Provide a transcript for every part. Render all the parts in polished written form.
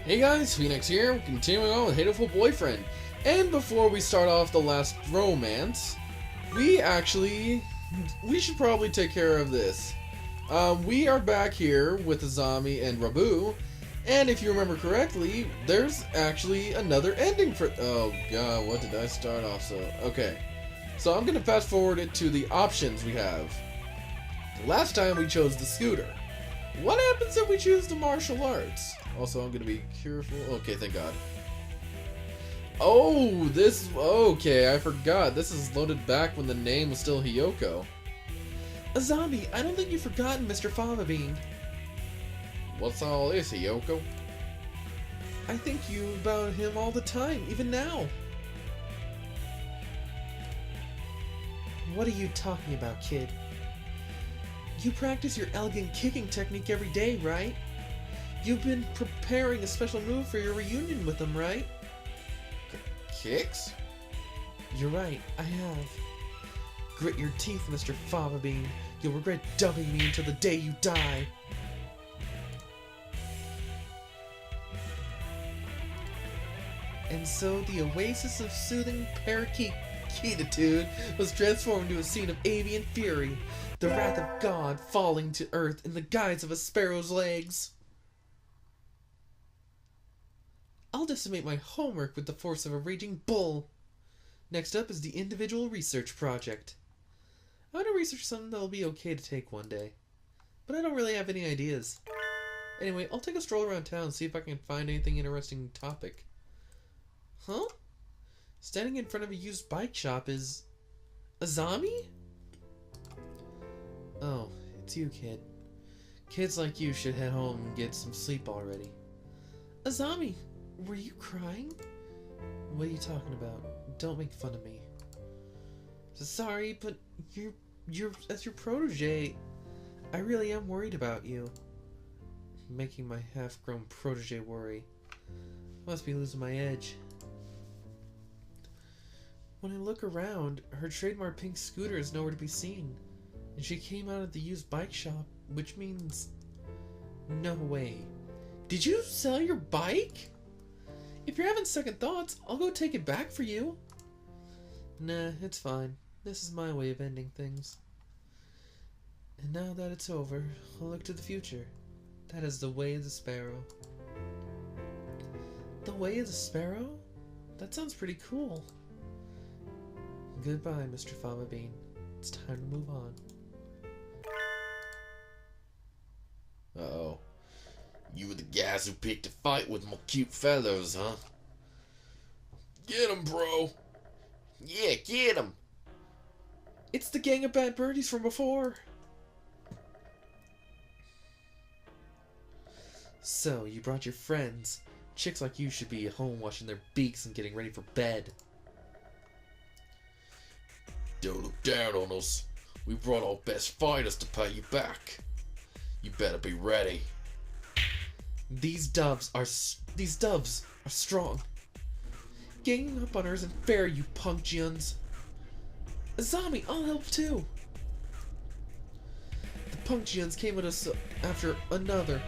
Hey guys, Phoenix here, continuing on with Hatoful Boyfriend. And before we start off the last romance, we should probably take care of this. We are back here with Azami and Rabu, and if you remember correctly, there's actually another ending for... Oh god, what did I start off so... Okay, so I'm gonna fast forward it to the options we have. Last time we chose the scooter. What happens if we choose the martial arts? Also, I'm gonna be careful. Okay, thank God. Oh, this... Okay, I forgot. This is loaded back when the name was still Hiyoko. Azami, I don't think you've forgotten Mr. Fava Bean. What's all this, Hiyoko? I think you about him all the time, even now. What are you talking about, kid? You practice your elegant kicking technique every day, right? You've been preparing a special move for your reunion with him, right? Kicks? You're right, I have. Grit your teeth, Mr. Fava Bean. You'll regret dubbing me until the day you die. And so the oasis of soothing parakeetitude was transformed into a scene of avian fury, the wrath of God falling to earth in the guise of a sparrow's legs. I'll decimate my homework with the force of a raging bull. Next up is the individual research project. I want to research something that'll be okay to take one day, but I don't really have any ideas. Anyway, I'll take a stroll around town and see if I can find anything interesting topic. Huh? Standing in front of a used bike shop is... Azami? Oh, it's you, kid. Kids like you should head home and get some sleep already. Azami, were you crying? What are you talking about? Don't make fun of me. Sorry, but you're as your protege, I really am worried about you. Making my half-grown protege worry. Must be losing my edge. When I look around, her trademark pink scooter is nowhere to be seen. And she came out of the used bike shop, which means... No way. Did you sell your bike? If you're having second thoughts, I'll go take it back for you. Nah, it's fine. This is my way of ending things. And now that it's over, I'll look to the future. That is the way of the sparrow. The way of the sparrow? That sounds pretty cool. Goodbye, Mr. Fava Bean. It's time to move on. Uh-oh. You were the guys who picked a fight with my cute fellows, huh? Get 'em, bro! Yeah, get 'em! It's the gang of bad birdies from before! So, you brought your friends. Chicks like you should be at home washing their beaks and getting ready for bed. Don't look down on us. We brought our best fighters to pay you back. You better be ready. These doves are strong. Ganging up on her isn't fair, you punk Jians. Azami, I'll help too. The punk Jians came at us after another.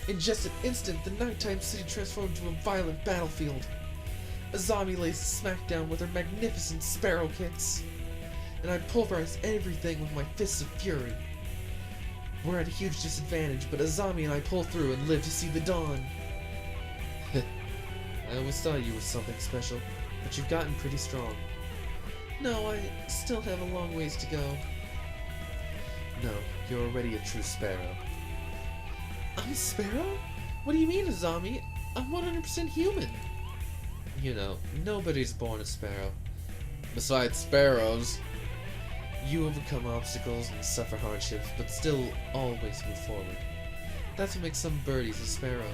In just an instant, the nighttime city transformed into a violent battlefield. Azami lays smackdown with her magnificent sparrow kicks. And I pulverized everything with my fists of fury. We're at a huge disadvantage, but Azami and I pull through and live to see the dawn. I always thought you were something special, but you've gotten pretty strong. No, I still have a long ways to go. No, you're already a true sparrow. I'm a sparrow? What do you mean, Azami? I'm 100% human. You know, nobody's born a sparrow. Besides sparrows. You overcome obstacles and suffer hardships, but still always move forward. That's what makes some birdies a sparrow.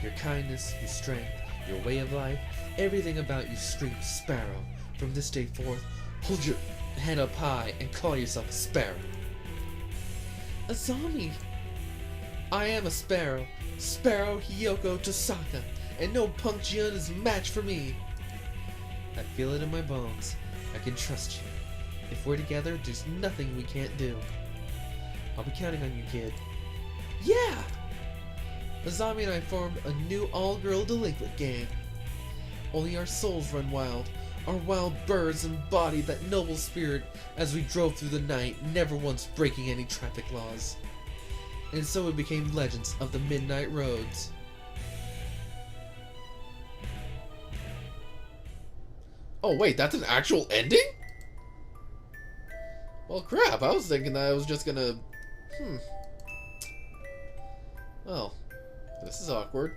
Your kindness, your strength, your way of life, everything about you screams sparrow. From this day forth, hold your head up high and call yourself a sparrow. Azami! I am a sparrow. Sparrow Hiyoko Tosaka, and no punk Jian is a match for me. I feel it in my bones. I can trust you. If we're together, there's nothing we can't do. I'll be counting on you, kid. Yeah! Azami and I formed a new all-girl delinquent gang. Only our souls run wild. Our wild birds embodied that noble spirit as we drove through the night, never once breaking any traffic laws. And so we became legends of the midnight roads. Oh wait, that's an actual ending? Well crap, I was thinking that I was just gonna... Well, this is awkward.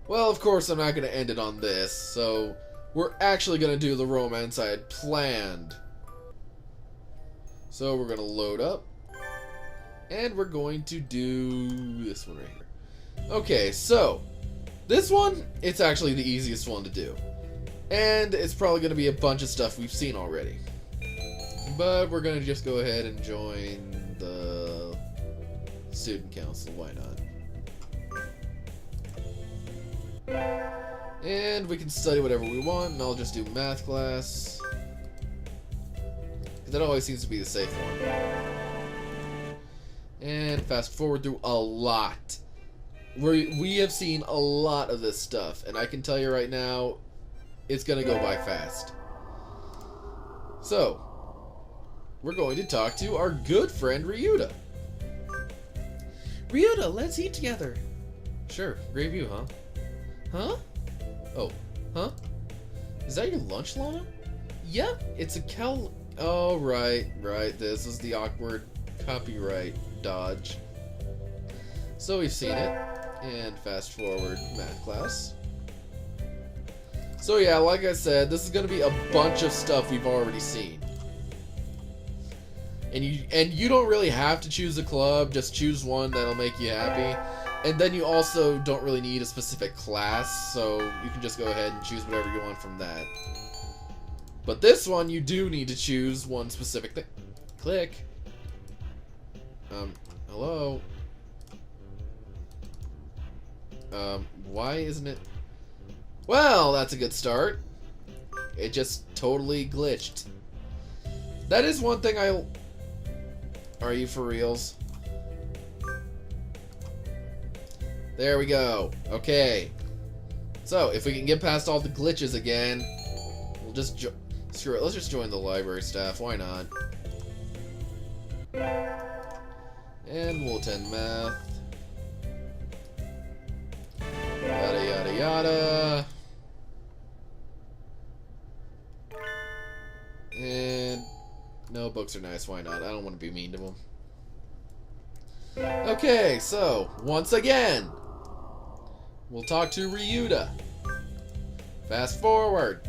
Well, of course I'm not gonna end it on this, so we're actually gonna do the romance I had planned. So we're gonna load up, and we're going to do this one right here. Okay, so this one, it's actually the easiest one to do. And it's probably gonna be a bunch of stuff we've seen already. But we're gonna just go ahead and join the student council, why not? And we can study whatever we want, and I'll just do math class. That always seems to be the safe one. And fast forward through a lot. We have seen a lot of this stuff, and I can tell you right now, it's gonna go by fast. So, we're going to talk to our good friend Ryuta. Ryuta, let's eat together. Sure, great view, huh? Huh? Oh, huh? Is that your lunch, Lana? Yep, it's a cow. Oh, right. This is the awkward copyright dodge. So we've seen it. And fast forward, math class. So yeah, like I said, this is going to be a bunch of stuff we've already seen. And you don't really have to choose a club, just choose one that'll make you happy. And then you also don't really need a specific class, so you can just go ahead and choose whatever you want from that. But this one, you do need to choose one specific thing. Click. Hello? Why isn't it... Well, that's a good start. It just totally glitched. That is one thing I... Are you for reals? There we go. Okay. So, if we can get past all the glitches again, we'll just screw it. Let's just join the library staff. Why not? And we'll attend math. Yada yada yada. And no, books are nice. Why not? I don't want to be mean to them. Okay, so once again, we'll talk to Ryuta. Fast forward.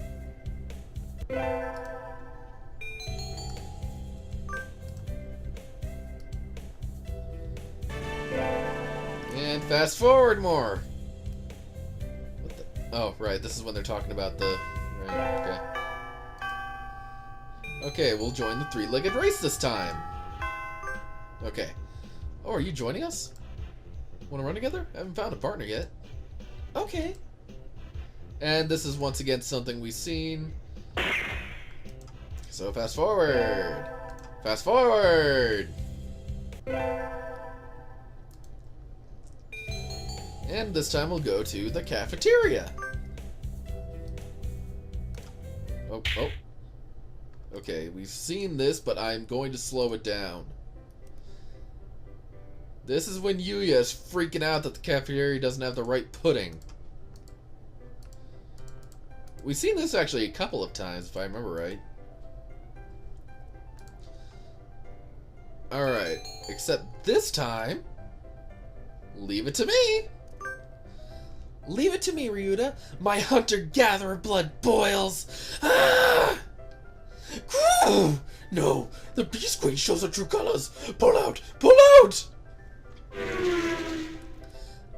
And fast forward more. What the? Oh, right. This is when they're talking about the... Right, okay. Okay, we'll join the three-legged race this time. Okay. Oh, are you joining us? Want to run together? I haven't found a partner yet. Okay. And this is once again something we've seen. So fast forward. Fast forward. And this time we'll go to the cafeteria. Oh. Okay, we've seen this, but I'm going to slow it down. This is when Yuya is freaking out that the cafeteria doesn't have the right pudding. We've seen this actually a couple of times, if I remember right. Alright, except this time, leave it to me. Leave it to me, Ryuta. My hunter-gatherer blood boils. Ah! No, the Beast Queen shows her true colors. Pull out! Pull out!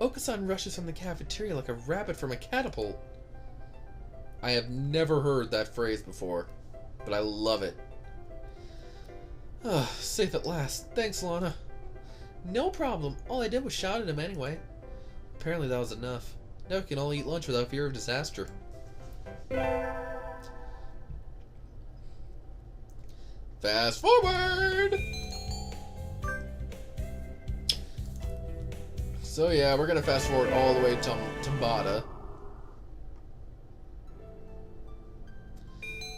Okasan rushes from the cafeteria like a rabbit from a catapult. I have never heard that phrase before, but I love it. Safe at last. Thanks, Lana. No problem. All I did was shout at him anyway. Apparently that was enough. Now we can all eat lunch without fear of disaster. Fast forward! So yeah, we're gonna fast forward all the way to Tambata.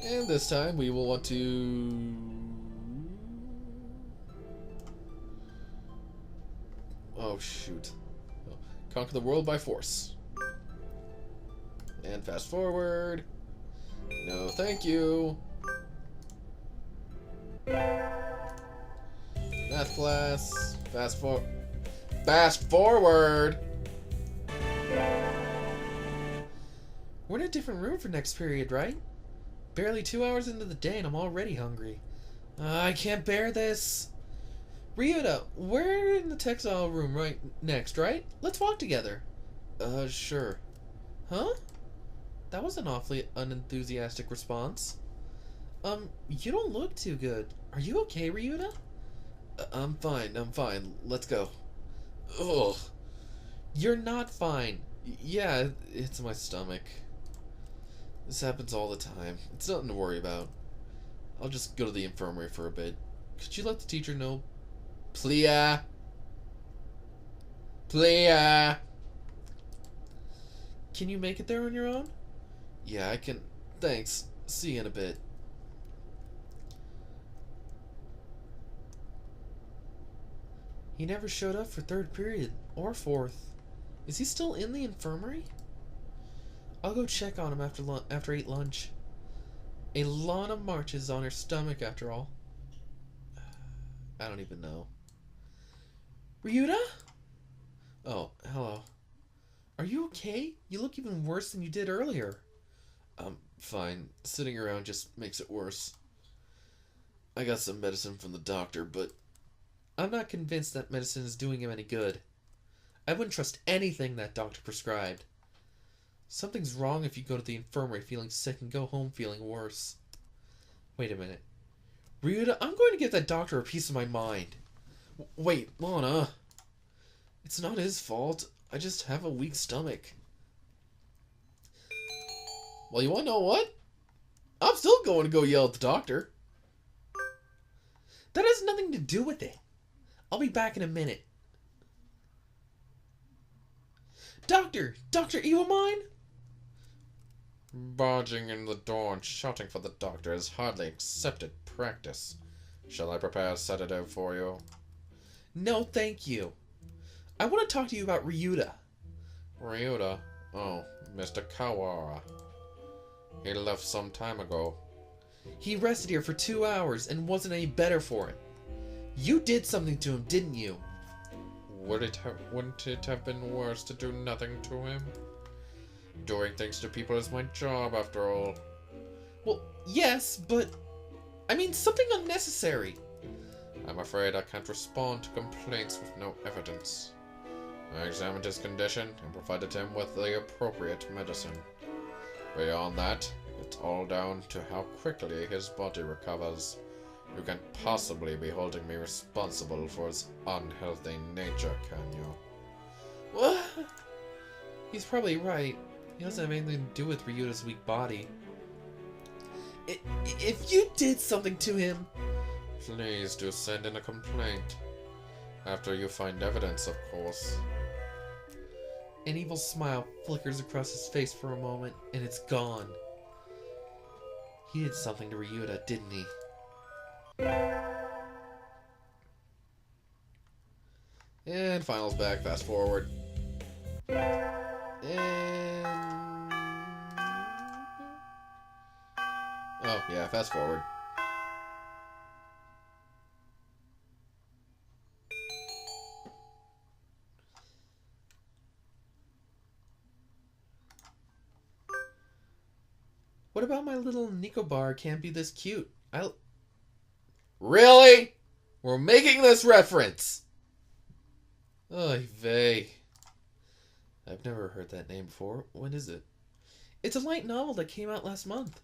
And this time we will want to... Oh shoot. Conquer the world by force. And fast forward. No, thank you. Math class. Fast forward. We're in a different room for next period, right? Barely 2 hours into the day and I'm already hungry. I can't bear this. Ryuta, we're in the textile room next, right? Let's walk together. Sure. Huh? That was an awfully unenthusiastic response. You don't look too good. Are you okay, Ryuta? I'm fine. Let's go. Ugh. You're not fine. Yeah, it's my stomach. This happens all the time. It's nothing to worry about. I'll just go to the infirmary for a bit. Could you let the teacher know? Please? Can you make it there on your own? Yeah, I can. Thanks. See you in a bit. He never showed up for third period or fourth. Is he still in the infirmary? I'll go check on him after I eat lunch. Ilana marches on her stomach after all. I don't even know. Ryuta? Oh, hello. Are you okay? You look even worse than you did earlier. I'm fine. Sitting around just makes it worse. I got some medicine from the doctor, but... I'm not convinced that medicine is doing him any good. I wouldn't trust anything that doctor prescribed. Something's wrong if you go to the infirmary feeling sick and go home feeling worse. Wait a minute. Ryuta, I'm going to give that doctor a piece of my mind. Wait, Lana. It's not his fault. I just have a weak stomach. Well, you want to know what? I'm still going to go yell at the doctor. That has nothing to do with it. I'll be back in a minute. Doctor! Dr. Evil Mine? Barging in the door and shouting for the doctor is hardly accepted practice. Shall I prepare a sedative for you? No, thank you. I want to talk to you about Ryuta. Ryuta? Oh, Mr. Kawara. He left some time ago. He rested here for 2 hours and wasn't any better for it. You did something to him, didn't you? Wouldn't it have been worse to do nothing to him? Doing things to people is my job, after all. Well, yes, but... I mean, something unnecessary. I'm afraid I can't respond to complaints with no evidence. I examined his condition and provided him with the appropriate medicine. Beyond that, it's all down to how quickly his body recovers. You can't possibly be holding me responsible for his unhealthy nature, can you? What? He's probably right. He doesn't have anything to do with Ryuta's weak body. If you did something to him... Please do send in a complaint. After you find evidence, of course. An evil smile flickers across his face for a moment, and it's gone. He did something to Ryuta, didn't he? And finals back, fast forward. And... oh, yeah, fast forward. What about my little Nicobar can't be this cute? Really? We're making this reference! Oy vey. I've never heard that name before. When is it? It's a light novel that came out last month.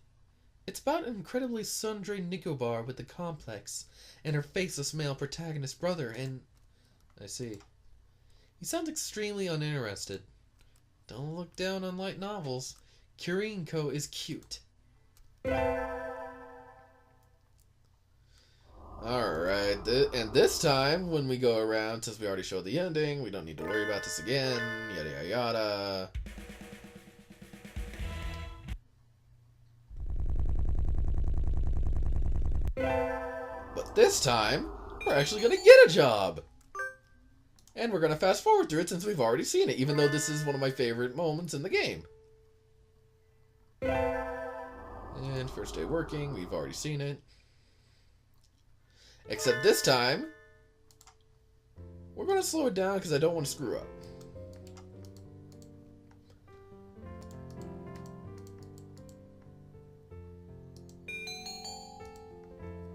It's about an incredibly sundry Nicobar with the complex and her faceless male protagonist brother and... I see. He sounds extremely uninterested. Don't look down on light novels. Kirinko is cute. And this time, when we go around, since we already showed the ending, we don't need to worry about this again. Yada yada yada. But this time, we're actually gonna get a job! And we're gonna fast forward through it since we've already seen it, even though this is one of my favorite moments in the game. And first day working, we've already seen it. Except this time, we're gonna slow it down because I don't want to screw up.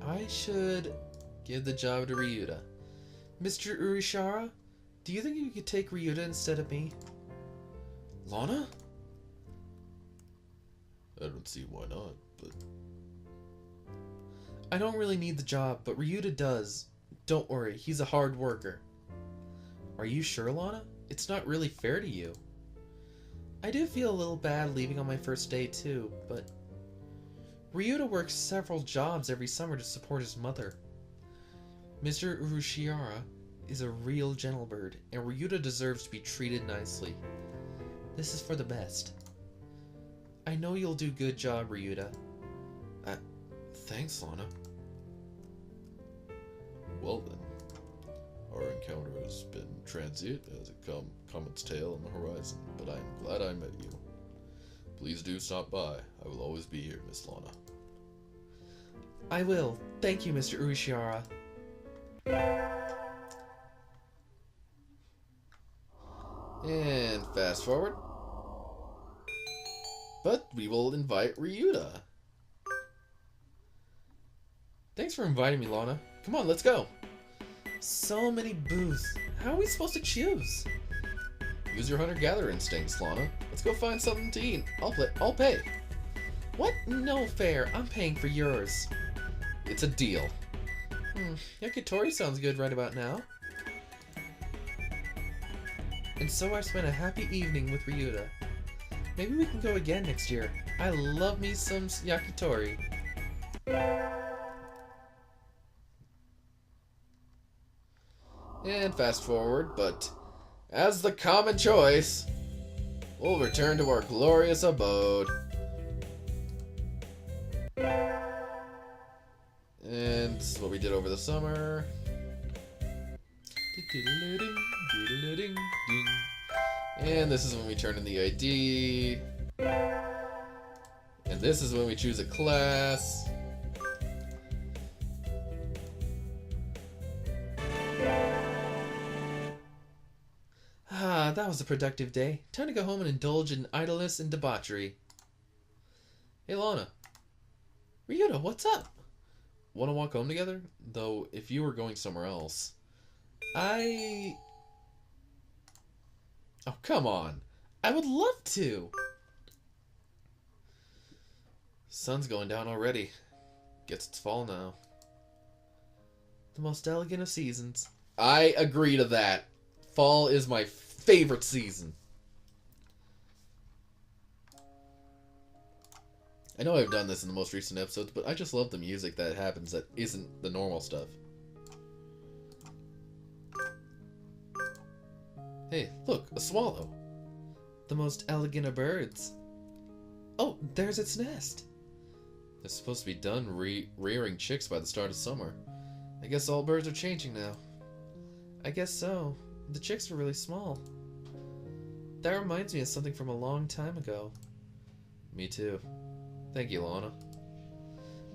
I should give the job to Ryuta. Mr. Urishara, do you think you could take Ryuta instead of me? Lana? I don't see why not, but... I don't really need the job, but Ryuta does. Don't worry, he's a hard worker. Are you sure, Lana? It's not really fair to you. I do feel a little bad leaving on my first day too, but... Ryuta works several jobs every summer to support his mother. Mr. Urushiara is a real gentlebird, and Ryuta deserves to be treated nicely. This is for the best. I know you'll do a good job, Ryuta. Thanks, Lana. Well then, our encounter has been transient as a comet's tail on the horizon, but I am glad I met you. Please do stop by. I will always be here, Miss Lana. I will. Thank you, Mr. Urushiara. And fast forward. But we will invite Ryuta. Thanks for inviting me, Lana. Come on, let's go. So many booths. How are we supposed to choose? Use your hunter-gatherer instincts, Lana. Let's go find something to eat. I'll pay. What? No fair. I'm paying for yours. It's a deal. Yakitori sounds good right about now. And so I spent a happy evening with Ryuta. Maybe we can go again next year. I love me some yakitori. And fast forward, but as the common choice, we'll return to our glorious abode. And this is what we did over the summer. And this is when we turn in the ID. And this is when we choose a class. That was a productive day. Time to go home and indulge in idleness and debauchery. Hey, Lana. Ryuta, what's up? Want to walk home together? Though, if you were going somewhere else... Oh, come on. I would love to. Sun's going down already. Guess it's fall now. The most elegant of seasons. I agree to that. Fall is my favorite season. I know I've done this in the most recent episodes, but I just love the music that happens that isn't the normal stuff. Hey, look, a swallow. The most elegant of birds. Oh, there's its nest. They're supposed to be done rearing chicks by the start of summer. I guess all birds are changing now. I guess so. The chicks were really small. That reminds me of something from a long time ago. Me too. Thank you, Lana.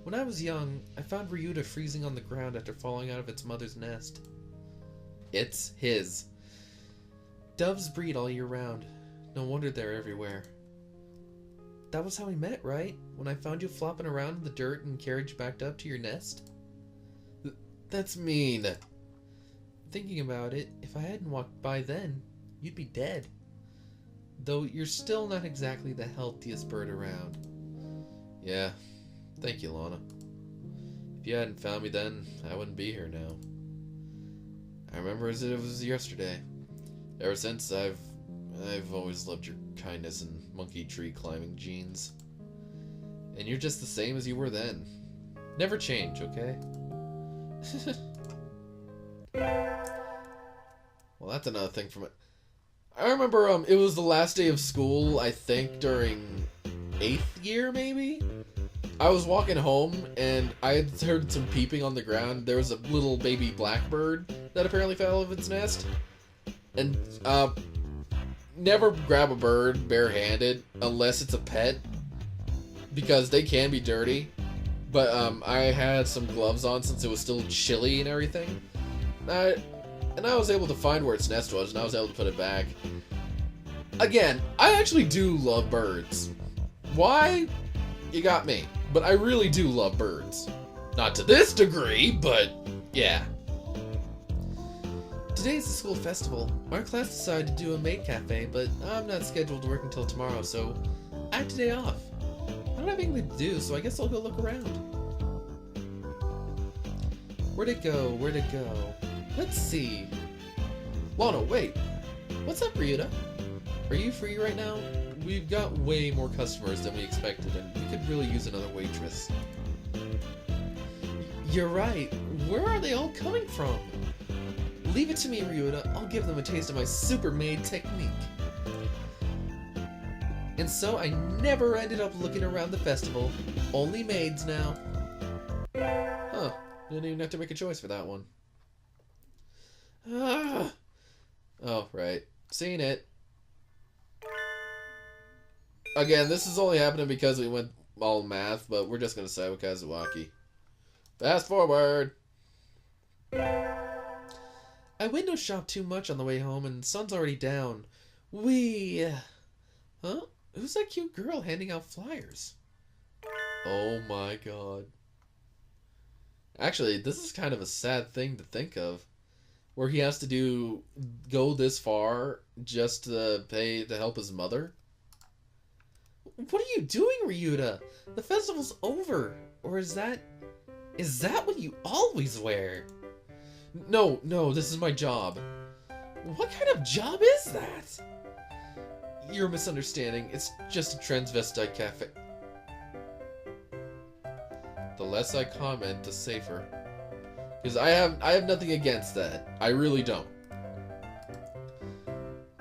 When I was young, I found Ryuta freezing on the ground after falling out of its mother's nest. It's his. Doves breed all year round. No wonder they're everywhere. That was how we met, right? When I found you flopping around in the dirt and carriage backed up to your nest? That's mean. Thinking about it, if I hadn't walked by then, you'd be dead. Though you're still not exactly the healthiest bird around. Yeah, thank you, Lana. If you hadn't found me then, I wouldn't be here now. I remember as if it was yesterday. Ever since, I've always loved your kindness and monkey tree climbing genes. And you're just the same as you were then. Never change, okay? Well, that's another thing from it. I remember it was the last day of school, I think, during 8th year, maybe? I was walking home, and I had heard some peeping on the ground. There was a little baby blackbird that apparently fell out of its nest. And, never grab a bird barehanded unless it's a pet, because they can be dirty. But, I had some gloves on since it was still chilly and everything. And I was able to find where its nest was, and I was able to put it back. Again, I actually do love birds. Why? You got me. But I really do love birds. Not to this degree, but yeah. Today's the school festival. Our class decided to do a maid cafe, but I'm not scheduled to work until tomorrow, so I have today off. I don't have anything to do, so I guess I'll go look around. Where'd it go? Where'd it go? Let's see. Lana, wait. What's up, Ryuta? Are you free right now? We've got way more customers than we expected, and we could really use another waitress. You're right. Where are they all coming from? Leave it to me, Ryuta. I'll give them a taste of my super maid technique. And so I never ended up looking around the festival. Only maids now. Huh. Didn't even have to make a choice for that one. Ah. Oh, right. Seen it. Again, this is only happening because we went all math, but we're just going to say Kazuaki. Fast forward! I window shopped too much on the way home and the sun's already down. Huh? Who's that cute girl handing out flyers? Oh my god. Actually, this is kind of a sad thing to think of. Where he has to go this far just to pay to help his mother. What are you doing, Ryuta? The festival's over. Or is that what you always wear? No, this is my job. What kind of job is that? You're misunderstanding. It's just a transvestite cafe. The less I comment, the safer. Because I have nothing against that. I really don't.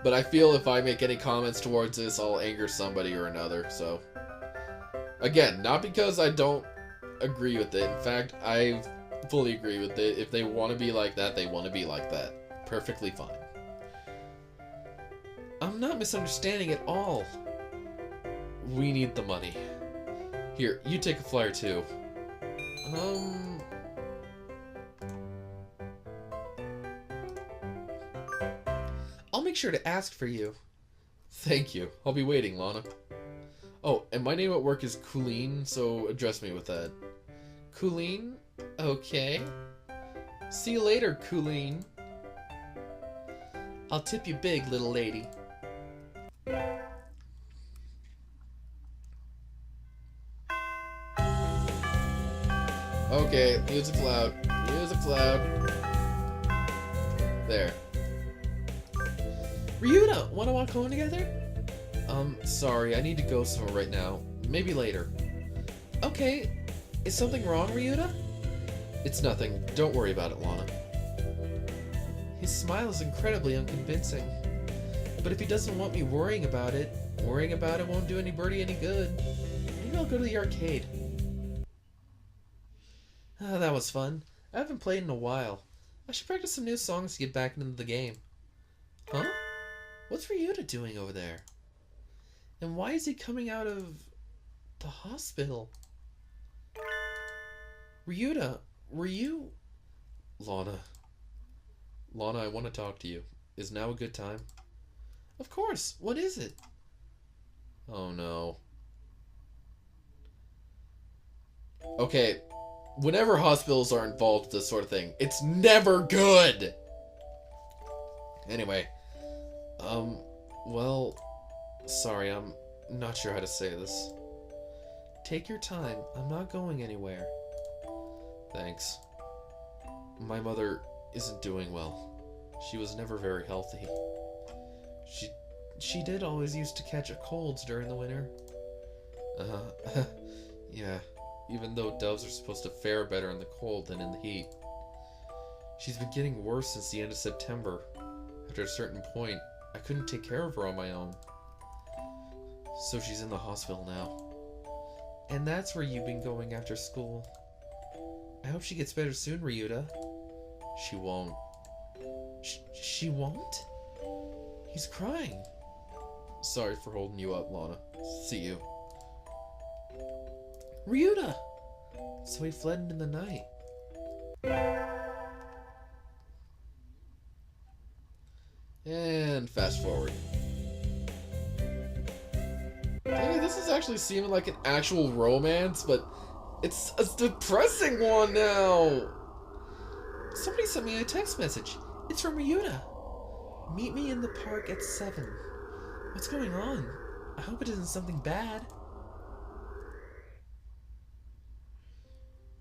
But I feel if I make any comments towards this, I'll anger somebody or another, so. Again, not because I don't agree with it. In fact, I fully agree with it. If they want to be like that, they want to be like that. Perfectly fine. I'm not misunderstanding at all. We need the money. Here, you take a flyer too. I'll make sure to ask for you. Thank you. I'll be waiting, Lana. Oh, and my name at work is Colleen, so address me with that. Colleen? Okay. See you later, Colleen. I'll tip you big, little lady. Okay, music's loud. Music's loud. There. Ryuta, wanna walk home together? Sorry, I need to go somewhere right now. Maybe later. Okay. Is something wrong, Ryuta? It's nothing. Don't worry about it, Lana. His smile is incredibly unconvincing. But if he doesn't want me worrying about it won't do any birdie any good. Maybe I'll go to the arcade. Ah, that was fun. I haven't played in a while. I should practice some new songs to get back into the game. Huh? What's Ryuta doing over there? And why is he coming out of the hospital? Ryuta, were you... Lana, I want to talk to you. Is now a good time? Of course. What is it? Oh no. Okay, whenever hospitals are involved with this sort of thing, it's never good! Anyway, well, sorry, I'm not sure how to say this. Take your time. I'm not going anywhere. Thanks. My mother isn't doing well. She was never very healthy. She did always used to catch a colds during the winter. Yeah, even though doves are supposed to fare better in the cold than in the heat. She's been getting worse since the end of September. after a certain point. I couldn't take care of her on my own. So she's in the hospital now. And that's where you've been going after school. I hope she gets better soon, Ryuta. She won't. She won't? He's crying. Sorry for holding you up, Lana. See you. Ryuta! So he fled into the night. And fast forward. Dang, this is actually seeming like an actual romance, but it's a depressing one now. Somebody sent me a text message. It's from Ryuta. Meet me in the park at 7. What's going on? I hope it isn't something bad.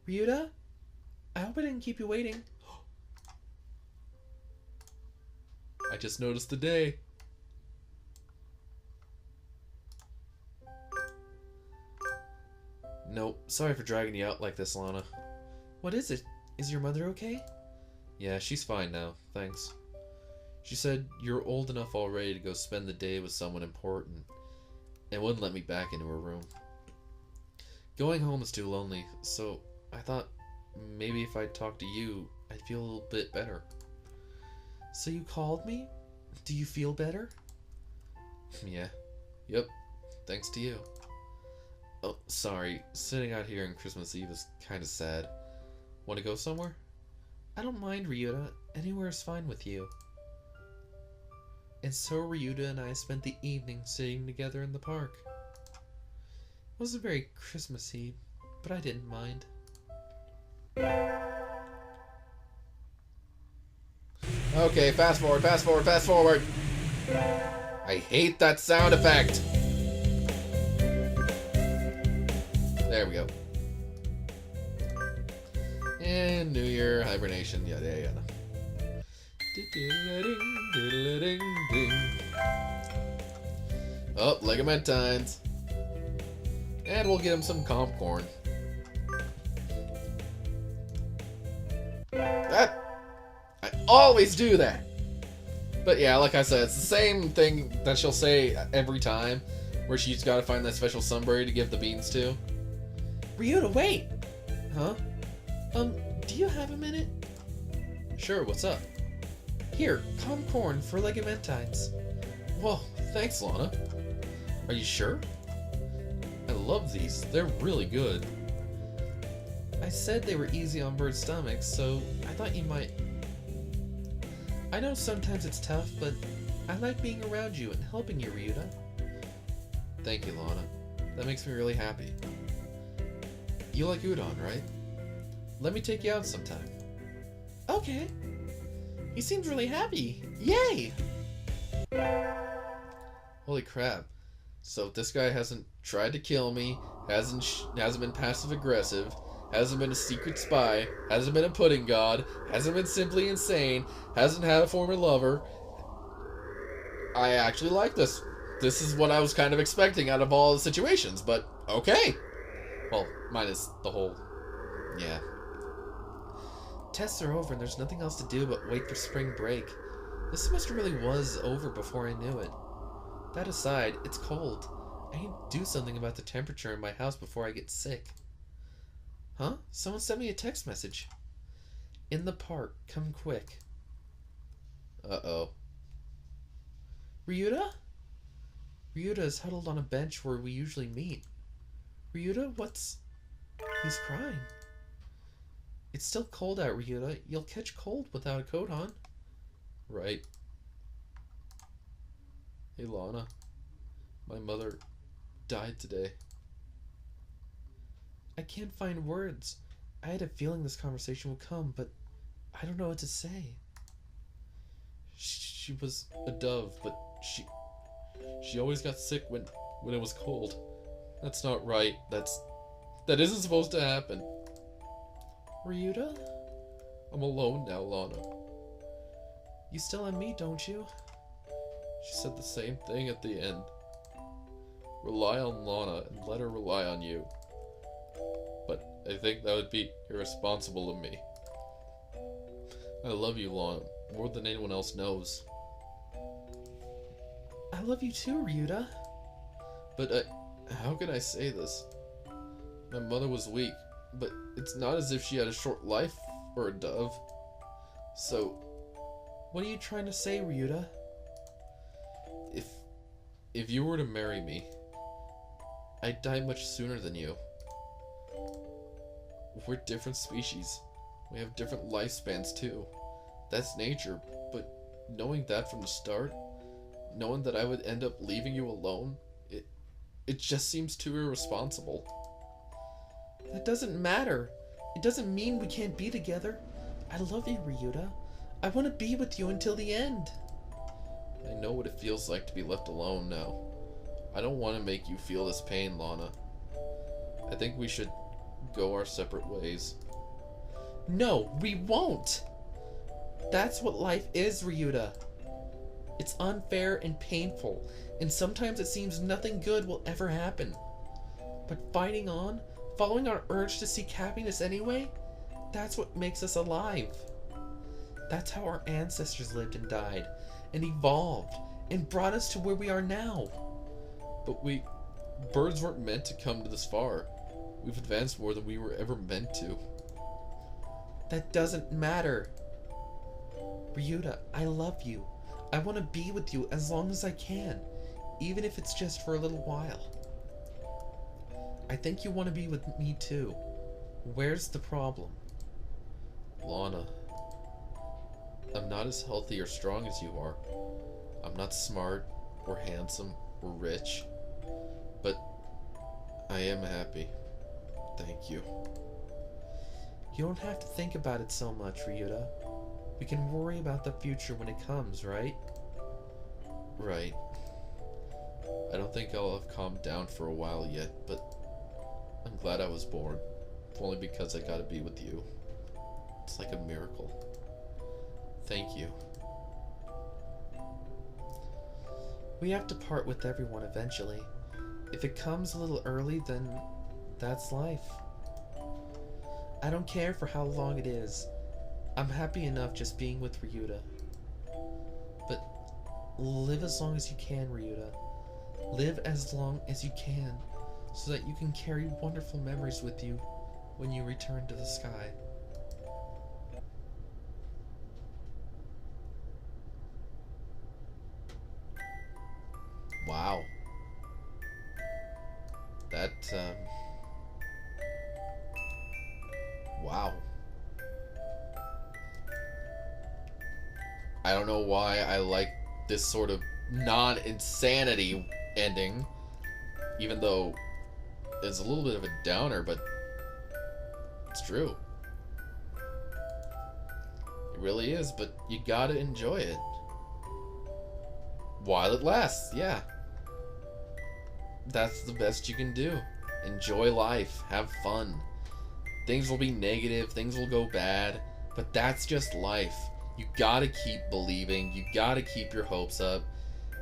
Ryuta? I hope I didn't keep you waiting. I just noticed the day. Nope. Sorry for dragging you out like this, Lana. What is it? Is your mother okay? Yeah, she's fine now, thanks. She said you're old enough already to go spend the day with someone important, and wouldn't let me back into her room. Going home is too lonely, so I thought maybe if I talked to you, I'd feel a little bit better. So you called me? Do you feel better? Yeah. Yep. Thanks to you. Oh, sorry. Sitting out here on Christmas Eve is kind of sad. Want to go somewhere? I don't mind, Ryuta. Anywhere is fine with you. And so Ryuta and I spent the evening sitting together in the park. It wasn't very Christmassy, but I didn't mind. Okay, fast forward, fast forward, fast forward. I hate that sound effect. There we go. And New Year, hibernation, yada yada yada. Oh, Legamentines. And we'll get him some comp corn. That I always do that. But yeah, like I said, it's the same thing that she'll say every time, where she's got to find that special sunberry to give the beans to. Ryuta, wait! Huh? Do you have a minute? Sure, what's up? Here, calm corn for Legamentines. Whoa, thanks, Lana. Are you sure? I love these. They're really good. I said they were easy on bird stomachs, so I thought you might... I know sometimes it's tough, but I like being around you and helping you, Ryuta. Thank you, Lana. That makes me really happy. You like udon, right? Let me take you out sometime. Okay. He seems really happy. Yay! Holy crap. So this guy hasn't tried to kill me, hasn't been passive aggressive, hasn't been a secret spy, hasn't been a pudding god, hasn't been simply insane, hasn't had a former lover. I actually like this. This is what I was kind of expecting out of all the situations, but okay. Well, minus the whole... yeah. Tests are over and there's nothing else to do but wait for spring break. This semester really was over before I knew it. That aside, it's cold. I need to do something about the temperature in my house before I get sick. Huh? Someone sent me a text message. In the park, come quick. Uh-oh. Ryuta? Ryuta is huddled on a bench where we usually meet. Ryuta, what's... He's crying. It's still cold out, Ryuta. You'll catch cold without a coat on. Right. Hey, Lana. My mother died today. I can't find words. I had a feeling this conversation would come, but I don't know what to say. She was a dove, but she always got sick when it was cold. That's not right. That isn't supposed to happen. Ryuta? I'm alone now, Lana. You still have me, don't you? She said the same thing at the end. Rely on Lana and let her rely on you. But I think that would be irresponsible of me. I love you, Lana, more than anyone else knows. I love you too, Ryuta. But how can I say this? My mother was weak, but it's not as if she had a short life or a dove. So, what are you trying to say, Ryuta? If you were to marry me, I'd die much sooner than you. We're different species. We have different lifespans too. That's nature, but knowing that from the start, knowing that I would end up leaving you alone, it just seems too irresponsible. That doesn't matter. It doesn't mean we can't be together. I love you, Ryuta. I want to be with you until the end. I know what it feels like to be left alone now. I don't want to make you feel this pain, Lana. I think we should go our separate ways. No, we won't! That's what life is, Ryuta. It's unfair and painful, and sometimes it seems nothing good will ever happen. But fighting on, following our urge to seek happiness anyway, that's what makes us alive. That's how our ancestors lived and died, and evolved, and brought us to where we are now. But birds weren't meant to come to this far. We've advanced more than we were ever meant to. That doesn't matter. Ryuta, I love you. I want to be with you as long as I can, even if it's just for a little while. I think you want to be with me too. Where's the problem? Lana, I'm not as healthy or strong as you are. I'm not smart or handsome or rich, but I am happy. Thank you. You don't have to think about it so much, Ryuta. We can worry about the future when it comes, right? Right. I don't think I'll have calmed down for a while yet, but I'm glad I was born. If only because I got to be with you. It's like a miracle. Thank you. We have to part with everyone eventually. If it comes a little early, then that's life. I don't care for how long it is. I'm happy enough just being with Ryuta. But live as long as you can, Ryuta. Live as long as you can, so that you can carry wonderful memories with you when you return to the sky. Wow. That, wow. I don't know why I like this sort of non-insanity ending, even though it's a little bit of a downer, but it's true. It really is, but you gotta enjoy it. While it lasts, yeah. That's the best you can do. Enjoy life. Have fun. Things will be negative, things will go bad, but that's just life. You gotta keep believing, you gotta keep your hopes up,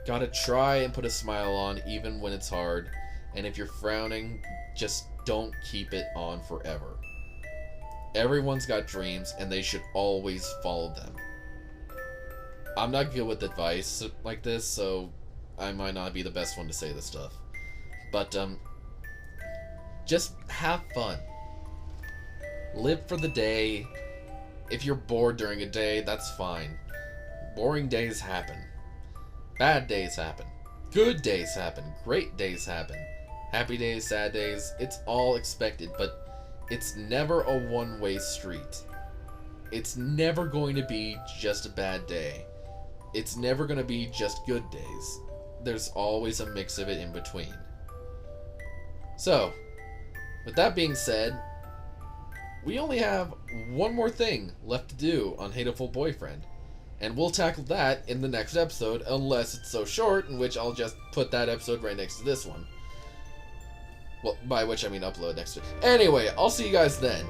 gotta try and put a smile on even when it's hard, and if you're frowning, just don't keep it on forever. Everyone's got dreams, and they should always follow them. I'm not good with advice like this, so I might not be the best one to say this stuff. But, just have fun. Live for the day. If you're bored during a day, that's fine. Boring days happen. Bad days happen. Good days happen. Great days happen. Happy days, sad days. It's all expected, but it's never a one-way street. It's never going to be just a bad day. It's never going to be just good days. There's always a mix of it in between. So, with that being said, we only have one more thing left to do on Hatoful Boyfriend, and we'll tackle that in the next episode, unless it's so short, in which I'll just put that episode right next to this one. Well, by which I mean upload next to it. Anyway, I'll see you guys then.